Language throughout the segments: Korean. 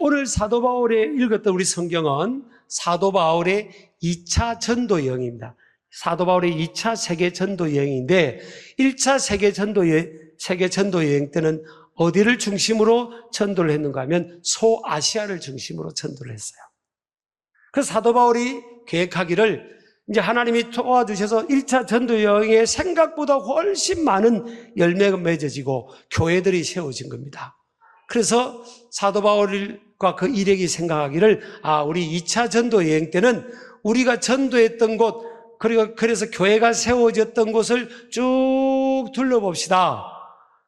오늘 사도 바울의 읽었던 우리 성경은 사도 바울의 2차 전도 여행입니다. 사도 바울의 2차 세계 전도 여행인데 1차 세계 전도 여행 때는 어디를 중심으로 전도를 했는가 하면 소아시아를 중심으로 전도를 했어요. 그래서 사도 바울이 계획하기를 이제 하나님이 도와주셔서 1차 전도 여행에 생각보다 훨씬 많은 열매가 맺어지고 교회들이 세워진 겁니다. 그래서 사도 바울과 그 일행이 생각하기를 우리 2차 전도 여행 때는 우리가 전도했던 곳 그래서 교회가 세워졌던 곳을 쭉 둘러봅시다.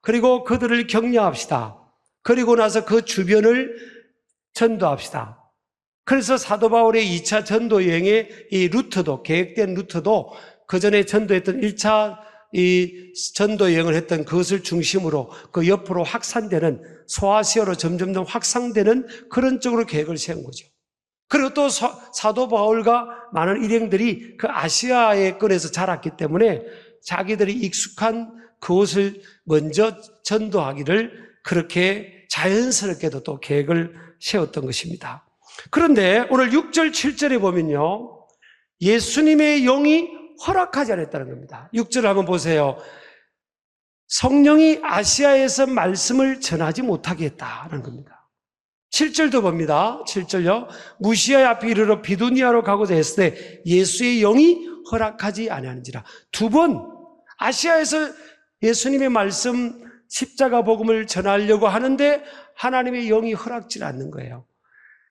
그리고 그들을 격려합시다. 그리고 나서 그 주변을 전도합시다. 그래서 사도 바울의 2차 전도 여행의 이 루트도, 계획된 루트도 그 전에 전도했던 1차 이 전도 여행을 했던 그것을 중심으로 그 옆으로 확산되는 소아시아로 점점점 확산되는 그런 쪽으로 계획을 세운 거죠. 그리고 또 사도 바울과 많은 일행들이 그 아시아의 끈에서 자랐기 때문에 자기들이 익숙한 그곳을 먼저 전도하기를 그렇게 자연스럽게도 또 계획을 세웠던 것입니다. 그런데 오늘 6절, 7절에 보면요. 예수님의 영이 허락하지 않았다는 겁니다. 6절을 한번 보세요. 성령이 아시아에서 말씀을 전하지 못하게 했다는 겁니다. 7절도 봅니다. 7절요. 무시아 앞에 이르러 비두니아로 가고자 했을 때 예수의 영이 허락하지 아니하는지라. 두 번 아시아에서 예수님의 말씀 십자가 복음을 전하려고 하는데 하나님의 영이 허락지 않는 거예요.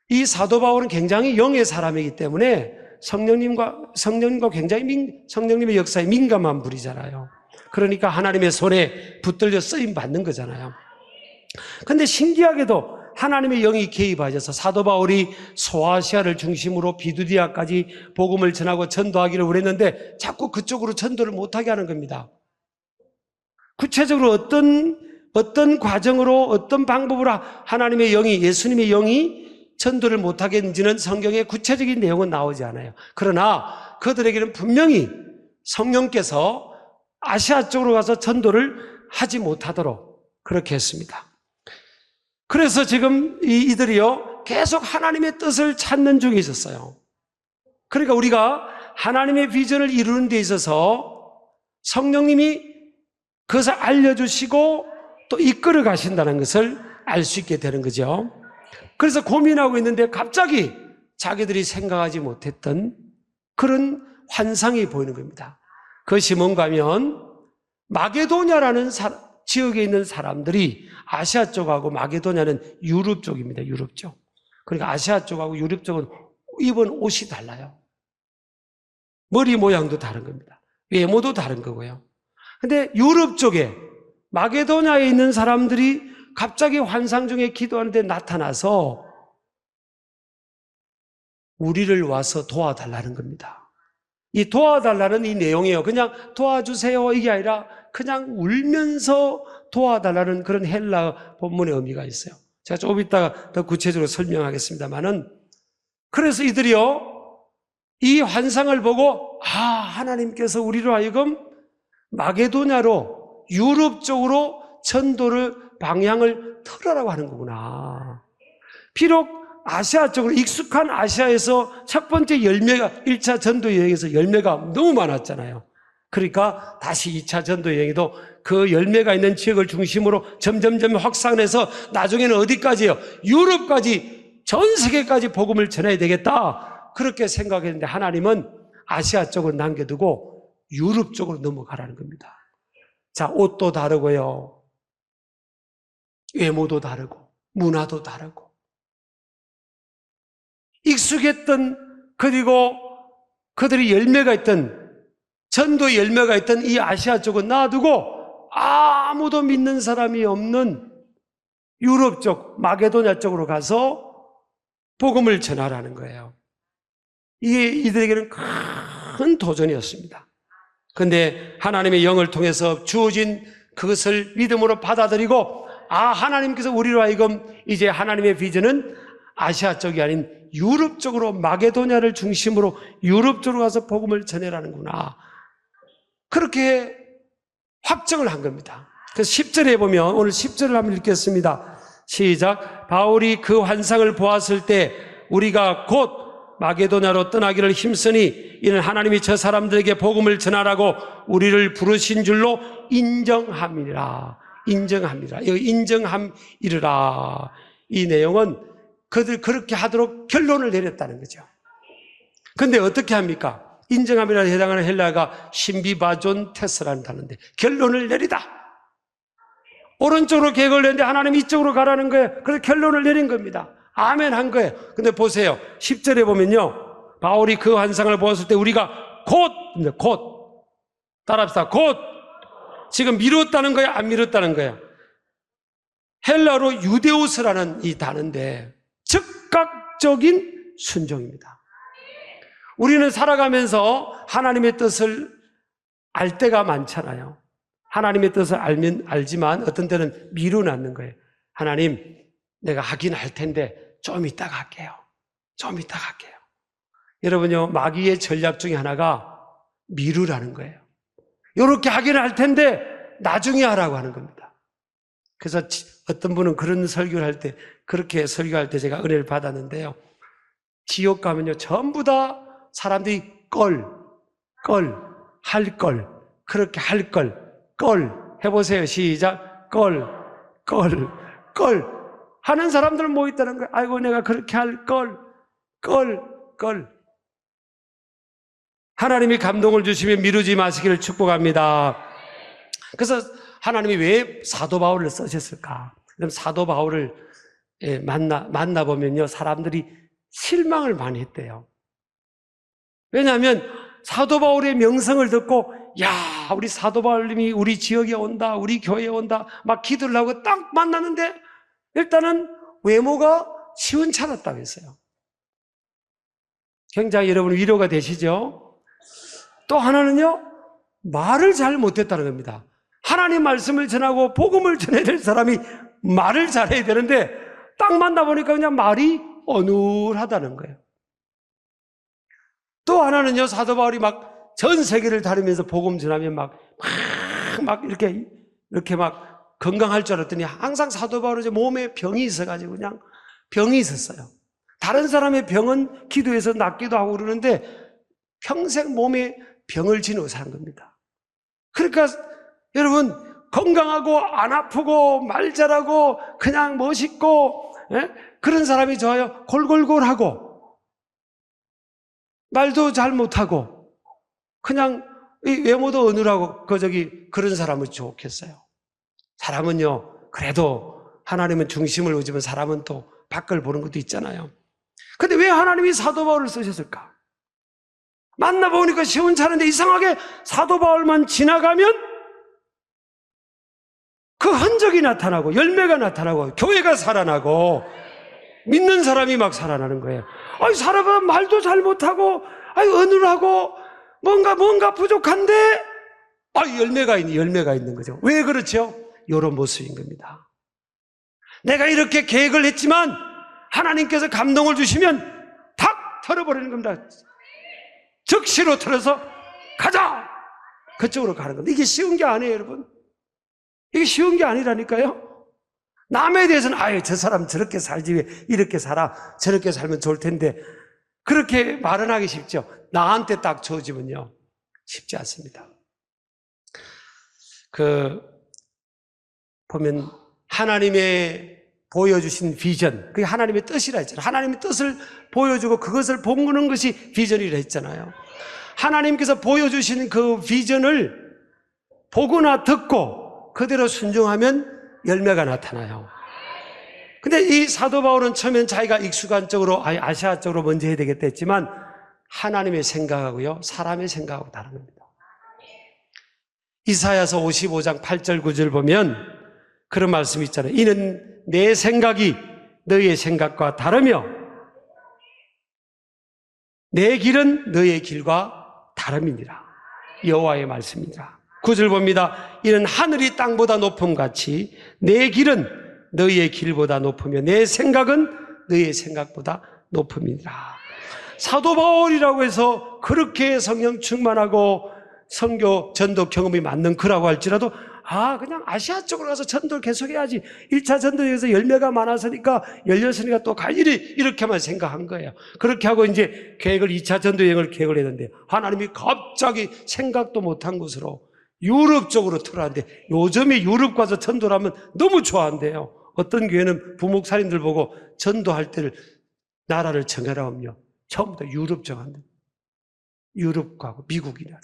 이 사도 바울은 굉장히 영의 사람이기 때문에 성령님과 굉장히 성령님의 역사에 민감한 분이잖아요. 그러니까 하나님의 손에 붙들려 쓰임 받는 거잖아요. 그런데 신기하게도 하나님의 영이 개입하셔서 사도 바울이 소아시아를 중심으로 비두디아까지 복음을 전하고 전도하기를 원했는데 자꾸 그쪽으로 전도를 못하게 하는 겁니다. 구체적으로 어떤 과정으로 어떤 방법으로 하나님의 영이, 예수님의 영이 전도를 못하게 했는지는 성경에 구체적인 내용은 나오지 않아요. 그러나 그들에게는 분명히 성령께서 아시아 쪽으로 가서 전도를 하지 못하도록 그렇게 했습니다. 그래서 지금 이들이요 계속 하나님의 뜻을 찾는 중에 있었어요. 그러니까 우리가 하나님의 비전을 이루는 데 있어서 성령님이 그것을 알려주시고 또 이끌어 가신다는 것을 알 수 있게 되는 거죠. 그래서 고민하고 있는데 갑자기 자기들이 생각하지 못했던 그런 환상이 보이는 겁니다. 그것이 뭔가 하면 마게도냐라는 지역에 있는 사람들이 아시아 쪽하고 마게도냐는 유럽 쪽입니다. 유럽 쪽. 그러니까 아시아 쪽하고 유럽 쪽은 입은 옷이 달라요. 머리 모양도 다른 겁니다. 외모도 다른 거고요. 근데 유럽 쪽에 마게도냐에 있는 사람들이 갑자기 환상 중에 기도하는데 나타나서 우리를 와서 도와달라는 겁니다. 이 도와달라는 이 내용이에요. 그냥 도와주세요 이게 아니라 그냥 울면서 도와달라는 그런 헬라 본문의 의미가 있어요. 제가 조금 이따가 더 구체적으로 설명하겠습니다만은 그래서 이들이요 이 환상을 보고 하나님께서 우리로 하여금 마게도냐로 유럽 쪽으로 전도를 방향을 틀으라고 하는 거구나. 비록 아시아 쪽으로 익숙한 아시아에서 첫 번째 열매가 1차 전도 여행에서 열매가 너무 많았잖아요. 그러니까 다시 2차 전도 여행에도 그 열매가 있는 지역을 중심으로 점점점 확산해서 나중에는 어디까지요? 유럽까지 전 세계까지 복음을 전해야 되겠다. 그렇게 생각했는데 하나님은 아시아 쪽을 남겨두고 유럽 쪽으로 넘어가라는 겁니다. 자, 옷도 다르고요. 외모도 다르고 문화도 다르고 익숙했던 그리고 그들이 열매가 있던 전도 열매가 있던 이 아시아 쪽은 놔두고 아무도 믿는 사람이 없는 유럽 쪽 마게도냐 쪽으로 가서 복음을 전하라는 거예요. 이게 이들에게는 큰 도전이었습니다. 그런데 하나님의 영을 통해서 주어진 그것을 믿음으로 받아들이고 하나님께서 우리로 하여금 이제 하나님의 비전은 아시아 쪽이 아닌 유럽 쪽으로 마게도냐를 중심으로 유럽 쪽으로 가서 복음을 전해라는구나. 그렇게 확정을 한 겁니다. 그래서 10절에 보면 오늘 10절을 한번 읽겠습니다. 시작. 바울이 그 환상을 보았을 때 우리가 곧 마게도냐로 떠나기를 힘쓰니 이는 하나님이 저 사람들에게 복음을 전하라고 우리를 부르신 줄로 인정함이라. 인정함이라. 여기 인정함이라. 이 내용은 그들 그렇게 하도록 결론을 내렸다는 거죠. 근데 어떻게 합니까? 인정함이라 해당하는 헬라가 신비바존 테스라는 단어인데 결론을 내리다. 오른쪽으로 계획을 냈는데 하나님 이쪽으로 가라는 거예요. 그래서 결론을 내린 겁니다. 아멘 한 거예요. 근데 보세요. 10절에 보면요. 바울이 그 환상을 보았을 때 우리가 곧 따라합시다. 곧 지금 미뤘다는 거예요? 안 미뤘다는 거예요? 헬라로 유데우스라는 이 단어인데 즉각적인 순종입니다. 우리는 살아가면서 하나님의 뜻을 알 때가 많잖아요. 하나님의 뜻을 알지만 어떤 때는 미루는 거예요. 하나님, 내가 하긴 할 텐데 좀 이따가 할게요. 좀 이따가 할게요. 여러분요, 마귀의 전략 중에 하나가 미루라는 거예요. 이렇게 하기는 할 텐데 나중에 하라고 하는 겁니다. 그래서 어떤 분은 그런 설교를 할 때, 그렇게 설교할 때 제가 은혜를 받았는데요. 지옥 가면요, 전부 다 사람들이 할 걸, 그렇게 할 걸, 해보세요. 시작. 하는 사람들 뭐 있다는 거예요. 아이고, 내가 그렇게 할 걸. 하나님이 감동을 주시면 미루지 마시기를 축복합니다. 그래서 하나님이 왜 사도 바울을 쓰셨을까? 그럼 사도 바울을 만나보면요, 사람들이 실망을 많이 했대요. 왜냐하면 사도 바울의 명성을 듣고, 야, 우리 사도 바울님이 우리 지역에 온다, 우리 교회에 온다, 막 기도를 하고 딱 만났는데, 일단은 외모가 시원찮았다고 했어요. 굉장히 여러분 위로가 되시죠? 또 하나는요, 말을 잘 못했다는 겁니다. 하나님 말씀을 전하고 복음을 전해야 될 사람이 말을 잘해야 되는데 딱 만나보니까 그냥 말이 어눌하다는 거예요. 또 하나는요, 사도 바울이 막 전 세계를 다니면서 복음 전하면 막 이렇게 막 건강할 줄 알았더니 항상 사도 바울은 몸에 병이 있어가지고 그냥 병이 있었어요. 다른 사람의 병은 기도해서 낫기도 하고 그러는데 평생 몸에 병을 지니고 사는 겁니다. 그러니까 여러분, 건강하고 안 아프고 말 잘하고 그냥 멋있고 그런 사람이 좋아요? 골골골하고 말도 잘 못하고 그냥 외모도 어눌하고 그런 사람은 좋겠어요. 사람은요, 그래도 하나님은 중심을 오지만 사람은 또 밖을 보는 것도 있잖아요. 근데 왜 하나님이 사도 바울을 쓰셨을까? 만나보니까 시원찮은데 이상하게 사도 바울만 지나가면 그 흔적이 나타나고 열매가 나타나고 교회가 살아나고 믿는 사람이 막 살아나는 거예요. 아니, 사람은 말도 잘 못하고 어눌하고 뭔가 부족한데 열매가 있는 거죠. 왜 그렇죠? 이런 모습인 겁니다. 내가 이렇게 계획을 했지만 하나님께서 감동을 주시면 탁 털어버리는 겁니다. 즉시로 털어서 가자! 그쪽으로 가는 겁니다. 이게 쉬운 게 아니에요, 여러분. 이게 쉬운 게 아니라니까요. 남에 대해서는 저 사람 저렇게 살지 왜 이렇게 살아, 저렇게 살면 좋을 텐데 그렇게 말은 하기 쉽죠. 나한테 딱 주어지면요, 쉽지 않습니다. 보면 하나님의 보여주신 비전, 그게 하나님의 뜻이라 했잖아요. 하나님의 뜻을 보여주고 그것을 보는 것이 비전이라 했잖아요. 하나님께서 보여주신 그 비전을 보거나 듣고 그대로 순종하면 열매가 나타나요. 근데 이 사도 바울은 처음엔 자기가 익숙한 쪽으로, 아시아 쪽으로 먼저 해야 되겠다 했지만 하나님의 생각하고요, 사람의 생각하고 다른 겁니다. 이사야서 55장 8절 9절 보면 그런 말씀이 있잖아요. 이는 내 생각이 너희의 생각과 다르며 내 길은 너희의 길과 다름이니라. 여호와의 말씀이니라. 9절 봅니다. 이는 하늘이 땅보다 높음 같이 내 길은 너희의 길보다 높으며 내 생각은 너희의 생각보다 높음이니라. 사도 바울이라고 해서 그렇게 성령 충만하고 선교 전도 경험이 많는 그라고 할지라도 그냥 아시아 쪽으로 가서 전도를 계속해야지. 1차 전도에서 열매가 많았으니까, 열렸으니까 또 갈 일이, 이렇게만 생각한 거예요. 그렇게 하고 이제 계획을, 2차 전도 여행을 계획을 했는데, 하나님이 갑자기 생각도 못한 곳으로 유럽 쪽으로 틀어놨는데, 요즘에 유럽 가서 전도를 하면 너무 좋아한대요. 어떤 교회는 부목사님들 보고 전도할 때를, 나라를 정해라 하면요, 처음부터 유럽 정한대. 유럽 가고 미국이나.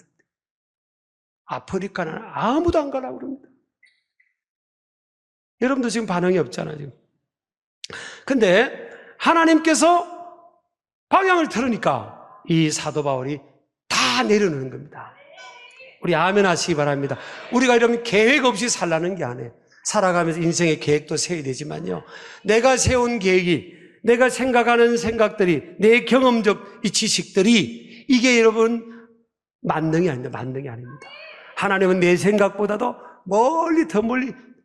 아프리카는 아무도 안 가라고 그럽니다. 여러분도 지금 반응이 없잖아요, 지금. 근데 하나님께서 방향을 틀으니까 이 사도 바울이 다 내려놓는 겁니다. 우리 아멘 하시기 바랍니다. 우리가 이러면 계획 없이 살라는 게 아니에요. 살아가면서 인생의 계획도 세워야 되지만요, 내가 세운 계획이, 내가 생각하는 생각들이, 내 경험적 이 지식들이, 이게 여러분 만능이 아닙니다. 만능이 아닙니다. 하나님은 내 생각보다도 멀리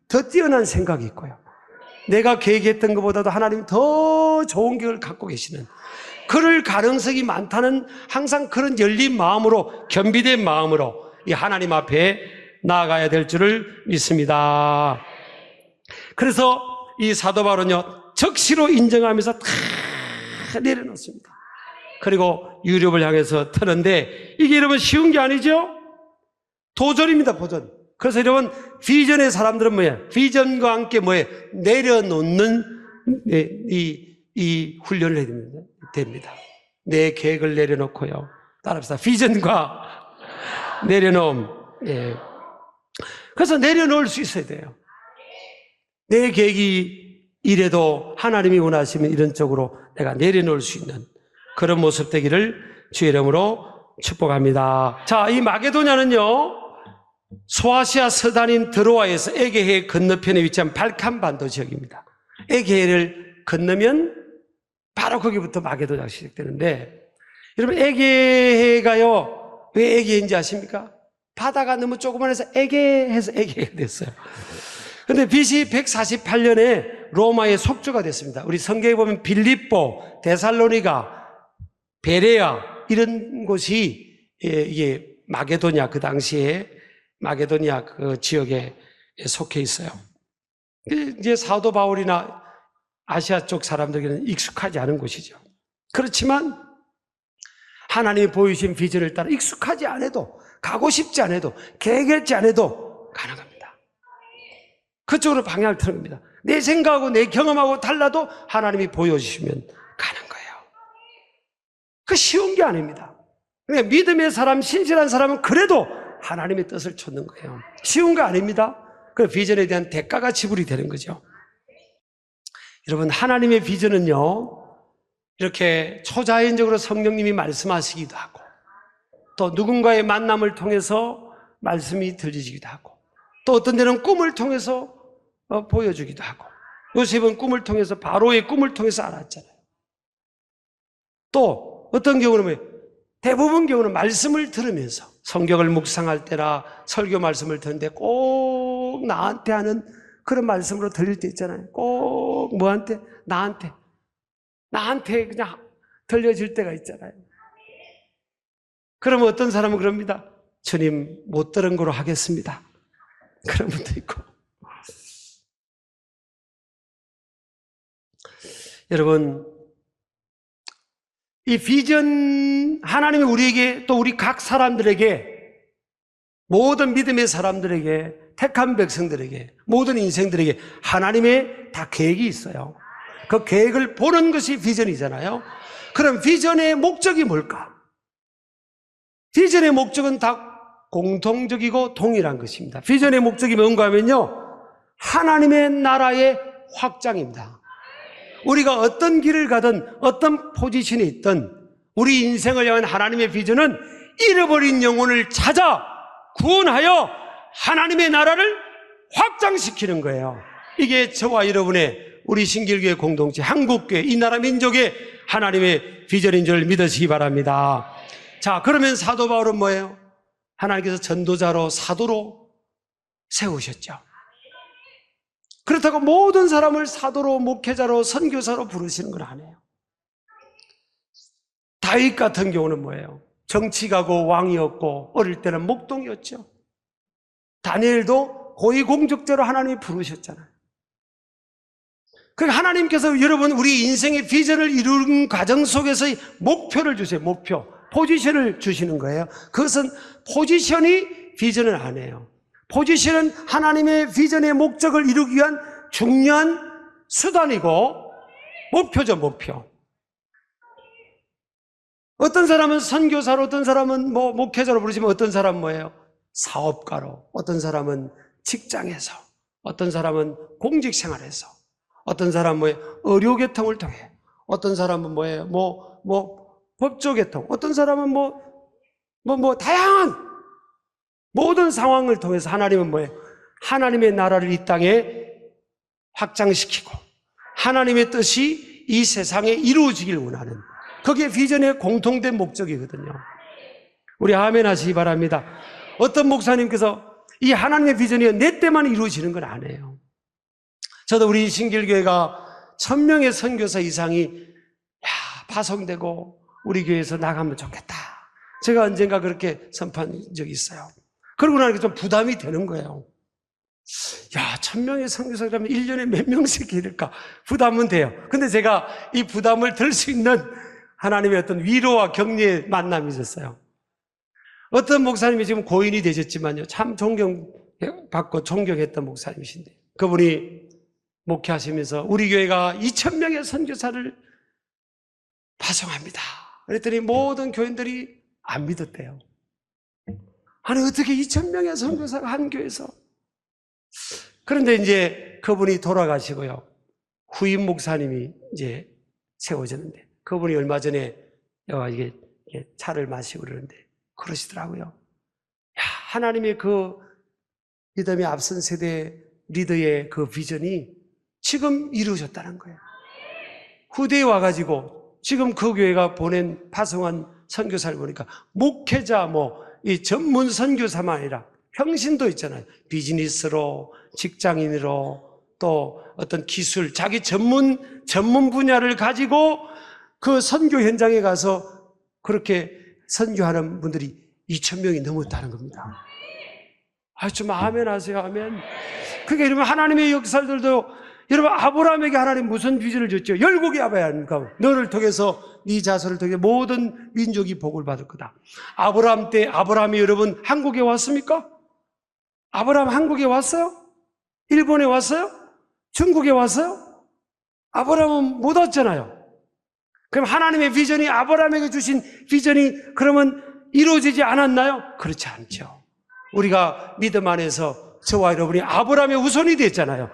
더 뛰어난 생각이 있고요, 내가 계획했던 것보다도 하나님은 더 좋은 계획을 갖고 계시는, 그럴 가능성이 많다는 항상 그런 열린 마음으로, 겸비된 마음으로 이 하나님 앞에 나아가야 될 줄을 믿습니다. 그래서 이 사도 바울은요, 적시로 인정하면서 다 내려놓습니다. 그리고 유럽을 향해서 터는데, 이게 여러분 쉬운 게 아니죠? 도전입니다, 도전. 그래서 여러분, 비전의 사람들은 뭐예요? 비전과 함께 뭐예요? 내려놓는 이 훈련을 해야 됩니다. 내 계획을 내려놓고요. 따라합시다. 비전과 내려놓음. 예. 그래서 내려놓을 수 있어야 돼요. 내 계획이 이래도 하나님이 원하시면 이런 쪽으로 내가 내려놓을 수 있는 그런 모습 되기를 주의 이름으로 축복합니다. 자, 이 마게도냐는요, 소아시아 서단인 드로아에서 에게해 건너편에 위치한 발칸반도 지역입니다. 에게해를 건너면 바로 거기부터 마게도냐가 시작되는데, 여러분 에게해가요, 왜 에게해인지 아십니까? 바다가 너무 조그만해서 에게해에서 에게해가 됐어요. 그런데 BC 148년에 로마의 속주가 됐습니다. 우리 성경에 보면 빌립보, 데살로니가, 베레아 이런 곳이 이게 마게도냐, 그 당시에 마게도냐 그 지역에 속해 있어요. 이제 사도 바울이나 아시아 쪽 사람들에게는 익숙하지 않은 곳이죠. 그렇지만 하나님이 보여주신 비전을 따라 익숙하지 않아도, 가고 싶지 않아도, 계획했지 않아도 가능합니다. 그쪽으로 방향을 트는 겁니다. 내 생각하고 내 경험하고 달라도 하나님이 보여주시면 가는 거예요. 그 쉬운 게 아닙니다. 그러니까 믿음의 사람, 신실한 사람은 그래도 하나님의 뜻을 좇는 거예요. 쉬운 거 아닙니다. 그 비전에 대한 대가가 지불이 되는 거죠. 여러분, 하나님의 비전은요, 이렇게 초자연적으로 성령님이 말씀하시기도 하고, 또 누군가의 만남을 통해서 말씀이 들리시기도 하고, 또 어떤 데는 꿈을 통해서 보여주기도 하고, 요셉은 꿈을 통해서, 바로의 꿈을 통해서 알았잖아요. 또 어떤 경우는 대부분 경우는 말씀을 들으면서, 성경을 묵상할 때나 설교 말씀을 듣는데 꼭 나한테 하는 그런 말씀으로 들릴 때 있잖아요. 꼭 뭐한테? 나한테 그냥 들려질 때가 있잖아요. 그러면 어떤 사람은 그럽니다. 주님, 못 들은 거로 하겠습니다. 그런 분도 있고. 여러분, 이 비전, 하나님이 우리에게, 또 우리 각 사람들에게, 모든 믿음의 사람들에게, 택한 백성들에게, 모든 인생들에게 하나님의 다 계획이 있어요. 그 계획을 보는 것이 비전이잖아요. 그럼 비전의 목적이 뭘까? 비전의 목적은 다 공통적이고 동일한 것입니다. 비전의 목적이 뭔가 하면요, 하나님의 나라의 확장입니다. 우리가 어떤 길을 가든 어떤 포지션에 있든 우리 인생을 향한 하나님의 비전은 잃어버린 영혼을 찾아 구원하여 하나님의 나라를 확장시키는 거예요. 이게 저와 여러분의, 우리 신길교회 공동체, 한국교회, 이 나라 민족의 하나님의 비전인 줄 믿으시기 바랍니다. 자, 그러면 사도 바울은 뭐예요? 하나님께서 전도자로, 사도로 세우셨죠. 그렇다고 모든 사람을 사도로, 목회자로, 선교사로 부르시는 건 아니에요. 다윗 같은 경우는 뭐예요? 정치가고 왕이었고 어릴 때는 목동이었죠. 다니엘도 고위공직자로 하나님이 부르셨잖아요. 그러니까 하나님께서 여러분 우리 인생의 비전을 이루는 과정 속에서의 목표를 주세요. 목표, 포지션을 주시는 거예요. 그것은 포지션이 비전을 안 해요. 포지션은 하나님의 비전의 목적을 이루기 위한 중요한 수단이고 목표죠, 목표. 어떤 사람은 선교사로, 어떤 사람은 목회자로 부르시면 어떤 사람은 뭐예요? 사업가로, 어떤 사람은 직장에서, 어떤 사람은 공직생활에서, 어떤 사람은 뭐예요? 의료계통을 통해, 어떤 사람은 뭐예요? 법조계통, 어떤 사람은 다양한 모든 상황을 통해서 하나님은 뭐예요? 하나님의 나라를 이 땅에 확장시키고 하나님의 뜻이 이 세상에 이루어지길 원하는, 그게 비전의 공통된 목적이거든요. 우리 아멘 하시기 바랍니다. 어떤 목사님께서 이 하나님의 비전이 내 때만 이루어지는 건 아니에요. 저도 우리 신길교회가 1000명의 선교사 이상이 파송되고 우리 교회에서 나가면 좋겠다, 제가 언젠가 그렇게 선포한 적이 있어요. 그러고 나니까 좀 부담이 되는 거예요. 1000명의 선교사라면 1년에 몇 명씩 기를까? 부담은 돼요. 근데 제가 이 부담을 들 수 있는 하나님의 어떤 위로와 격려의 만남이 있었어요. 어떤 목사님이 지금 고인이 되셨지만요, 참 존경받고 존경했던 목사님이신데, 그분이 목회하시면서 우리 교회가 2000명의 선교사를 파송합니다. 그랬더니 모든 교인들이 안 믿었대요. 아니, 어떻게 2000명의 선교사가 한 교회에서. 그런데 이제 그분이 돌아가시고요, 후임 목사님이 이제 세워졌는데, 그분이 얼마 전에 이게 차를 마시고 그러는데 그러시더라고요. 하나님의 그 믿음이 앞선 세대 리더의 그 비전이 지금 이루어졌다는 거예요. 후대에 와가지고 지금 그 교회가 보낸 파송한 선교사를 보니까 목회자 이 전문 선교사만 아니라 평신도 있잖아요. 비즈니스로, 직장인으로, 또 어떤 기술, 자기 전문 분야를 가지고 그 선교 현장에 가서 그렇게 선교하는 분들이 2000명이 넘었다는 겁니다. 좀 아멘 하세요, 아멘. 그러니까 여러분, 하나님의 역사들도, 여러분, 아브라함에게 하나님 무슨 비전을 줬죠? 열국의 아브라함이니까 너를 통해서, 네 자손을 통해 모든 민족이 복을 받을 거다. 아브라함 때 아브라함이 여러분 한국에 왔습니까? 아브라함 한국에 왔어요? 일본에 왔어요? 중국에 왔어요? 아브라함은 못 왔잖아요. 그럼 하나님의 비전이, 아브라함에게 주신 비전이 그러면 이루어지지 않았나요? 그렇지 않죠. 우리가 믿음 안에서 저와 여러분이 아브라함의 후손이 됐잖아요.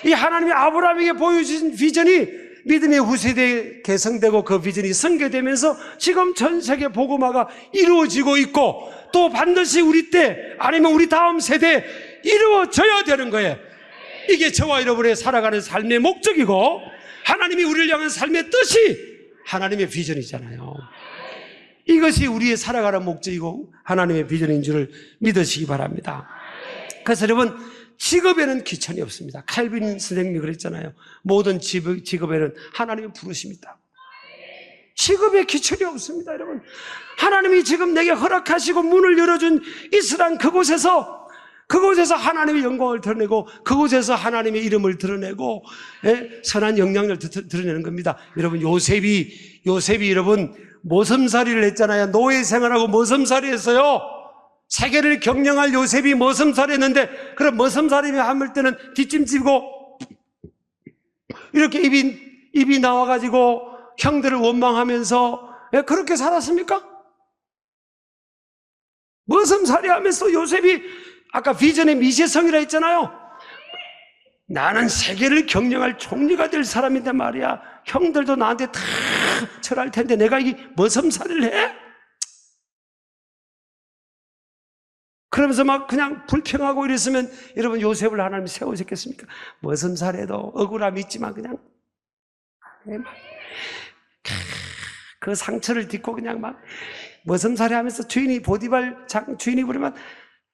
이 하나님이 아브라함에게 보여주신 비전이 믿음의 후세대에 개성되고 그 비전이 성교되면서 지금 전 세계 복음화가 이루어지고 있고, 또 반드시 우리 때 아니면 우리 다음 세대에 이루어져야 되는 거예요. 이게 저와 여러분의 살아가는 삶의 목적이고, 하나님이 우리를 향한 삶의 뜻이 하나님의 비전이잖아요. 이것이 우리의 살아가는 목적이고 하나님의 비전인 줄을 믿으시기 바랍니다. 그래서 여러분, 직업에는 귀천이 없습니다. 칼빈 선생님이 그랬잖아요. 모든 직업에는 하나님의 부르심이다. 직업에 귀천이 없습니다, 여러분. 하나님이 지금 내게 허락하시고 문을 열어준 이스라엘 그곳에서 하나님의 영광을 드러내고, 그곳에서 하나님의 이름을 드러내고, 선한 영향력을 드러내는 겁니다. 여러분, 요셉이 여러분 모섬살이를 했잖아요. 노예 생활하고 모섬살이 했어요. 세계를 경영할 요셉이 모섬살이 했는데, 그럼 모섬살이 할 때는 뒷짐지고 이렇게 입이 나와가지고 형들을 원망하면서 그렇게 살았습니까? 모섬살이 하면서 요셉이 아까 비전의 미시성이라 했잖아요. 나는 세계를 경영할 총리가 될 사람인데 말이야, 형들도 나한테 다 절할 텐데 내가 이게 머슴살이를 해? 그러면서 막 그냥 불평하고 이랬으면 여러분, 요셉을 하나님이 세우셨겠습니까? 머슴살에도 억울함이 있지만 그냥 그 상처를 딛고 그냥 막 머슴살이 하면서 주인이 주인이 부르면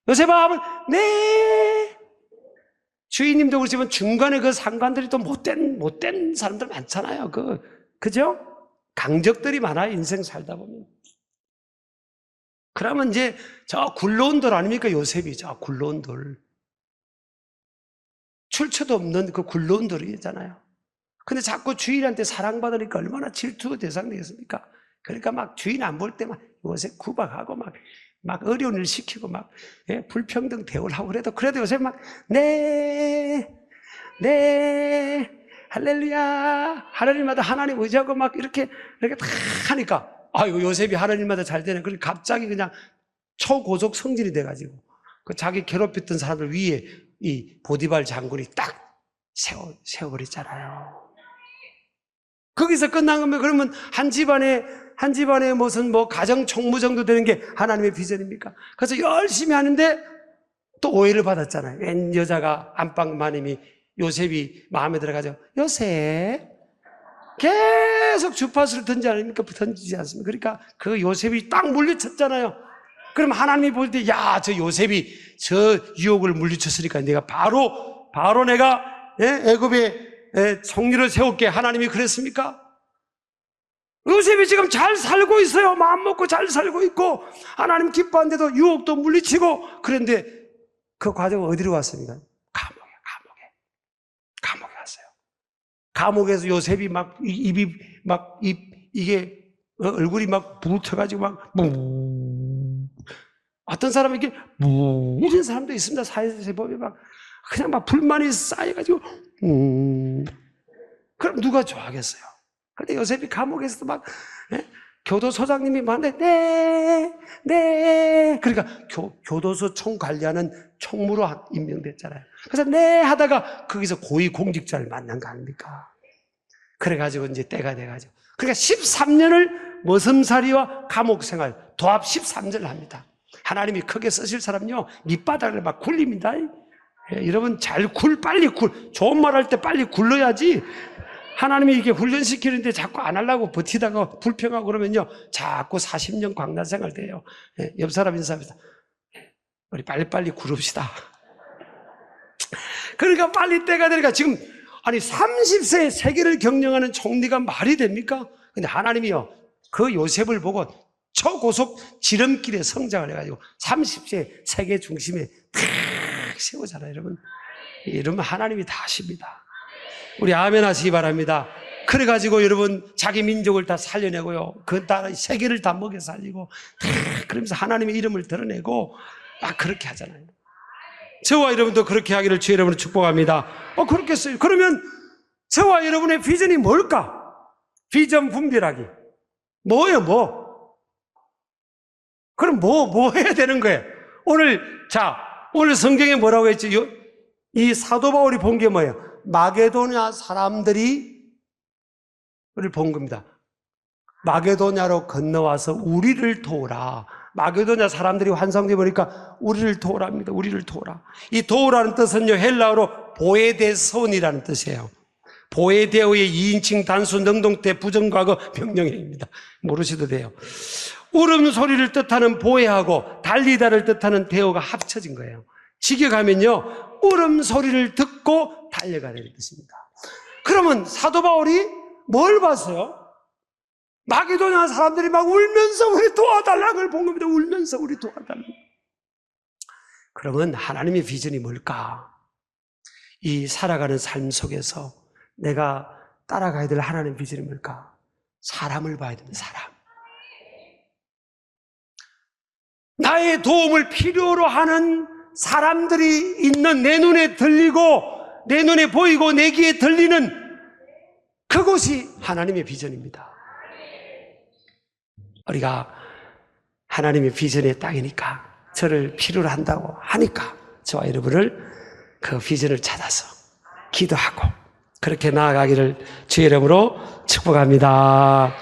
요셉아 하면 네. 주인님도 그러시면 중간에 그 상관들이 또 못된 사람들 많잖아요. 그죠? 강적들이 많아요, 인생 살다 보면. 그러면 이제 저 굴러온 돌 아닙니까? 요셉이 저 굴러온 돌. 출처도 없는 그 굴러온 돌이잖아요. 근데 자꾸 주인한테 사랑받으니까 얼마나 질투의 대상 되겠습니까? 그러니까 막 주인 안 볼 때 막 요새 구박하고 막 어려운 일 시키고 막, 예, 불평등 대우를 하고 그래도 요새 막, 네, 할렐루야, 하나님마다 하나님 의지하고 막 이렇게 다 하니까, 아이고, 요셉이 하나님마다 잘 되네. 그러니 갑자기 그냥 초고속 성질이 돼가지고, 그 자기 괴롭혔던 사람들 위에 이 보디발 장군이 딱 세워버렸잖아요. 거기서 끝난 거면 그러면 한 집안에 무슨 뭐 가정 총무 정도 되는 게 하나님의 비전입니까? 그래서 열심히 하는데 또 오해를 받았잖아요. 웬 여자가 안방 마님이 요셉이 마음에 들어가죠. 요셉 계속 주파수를 던지지 않습니까? 그러니까 그 요셉이 딱 물리쳤잖아요. 그럼 하나님이 볼 때, 야, 저 요셉이 저 유혹을 물리쳤으니까 내가 바로 내가 애굽에 총리를 세울게. 하나님이 그랬습니까? 요셉이 지금 잘 살고 있어요. 마음 먹고 잘 살고 있고 하나님 기뻐하는데도 유혹도 물리치고. 그런데 그 과정은 어디로 왔습니까? 감옥에 왔어요. 감옥에서 요셉이 막 입이 막 이게 얼굴이 막 부르쳐가지고 막 어떤 사람은 이게 이런 사람도 있습니다. 사회에서 보면 막 그냥 막 불만이 쌓여가지고 그럼 누가 좋아하겠어요? 근데 요셉이 감옥에서도 막 교도소장님이 말하는데 네 그러니까 교도소 총 관리하는 총무로 임명됐잖아요. 그래서 네 하다가 거기서 고위공직자를 만난 거 아닙니까? 그래가지고 이제 때가 돼가지고 그러니까 13년을 머슴살이와 감옥생활 도합 13년을 합니다. 하나님이 크게 쓰실 사람요 밑바닥을 막 굴립니다. 여러분 잘 빨리 좋은 말 할 때 빨리 굴러야지. 하나님이 이렇게 훈련시키는데 자꾸 안 하려고 버티다가 불평하고 그러면요 자꾸 40년 광란생활 돼요. 옆 사람 인사합니다. 우리 빨리 굴읍시다. 그러니까 빨리 때가 되니까 지금 아니 30세에 세계를 경영하는 총리가 말이 됩니까? 근데 하나님이요 그 요셉을 보고 초고속 지름길에 성장을 해가지고 30세 세계 중심에 탁 세우잖아요. 여러분 이러면 하나님이 다 하십니다. 우리 아멘 하시기 바랍니다. 그래가지고 여러분 자기 민족을 다 살려내고요 그 나라 세계를 다 먹여 살리고 그러면서 하나님의 이름을 드러내고 막 그렇게 하잖아요. 저와 여러분도 그렇게 하기를 주의 이름으로 축복합니다. 그렇겠어요. 그러면 저와 여러분의 비전이 뭘까? 비전 분별하기. 뭐예요? 그럼 뭐 해야 되는 거예요? 오늘 성경에 뭐라고 했죠? 이 사도 바울이 본 게 뭐예요? 마게도냐 사람들이 를 본 겁니다. 마게도냐로 건너와서 우리를 도우라. 마게도냐 사람들이 환상되어 보니까 우리를 도우랍니다. 우리를 도우라. 이 도우라는 뜻은요 헬라어로 보에데손이라는 뜻이에요. 보에데오의 2인칭 단수 능동태 부정과거 명령형입니다. 모르셔도 돼요. 울음소리를 뜻하는 보에하고 달리다를 뜻하는 데오가 합쳐진 거예요. 직역하면요 울음소리를 듣고 달려가는 뜻입니다. 그러면 사도 바울이 뭘 봤어요? 마게도냐 사람들이 막 울면서 우리 도와달라는 걸 본 겁니다. 울면서 우리 도와달라. 그러면 하나님의 비전이 뭘까? 이 살아가는 삶 속에서 내가 따라가야 될 하나님의 비전이 뭘까? 사람을 봐야 됩니다. 사람. 나의 도움을 필요로 하는 사람들이 있는 내 눈에 들리고 내 눈에 보이고 내 귀에 들리는 그곳이 하나님의 비전입니다. 우리가 하나님의 비전의 땅이니까 저를 필요로 한다고 하니까 저와 여러분을 그 비전을 찾아서 기도하고 그렇게 나아가기를 주의 이름으로 축복합니다.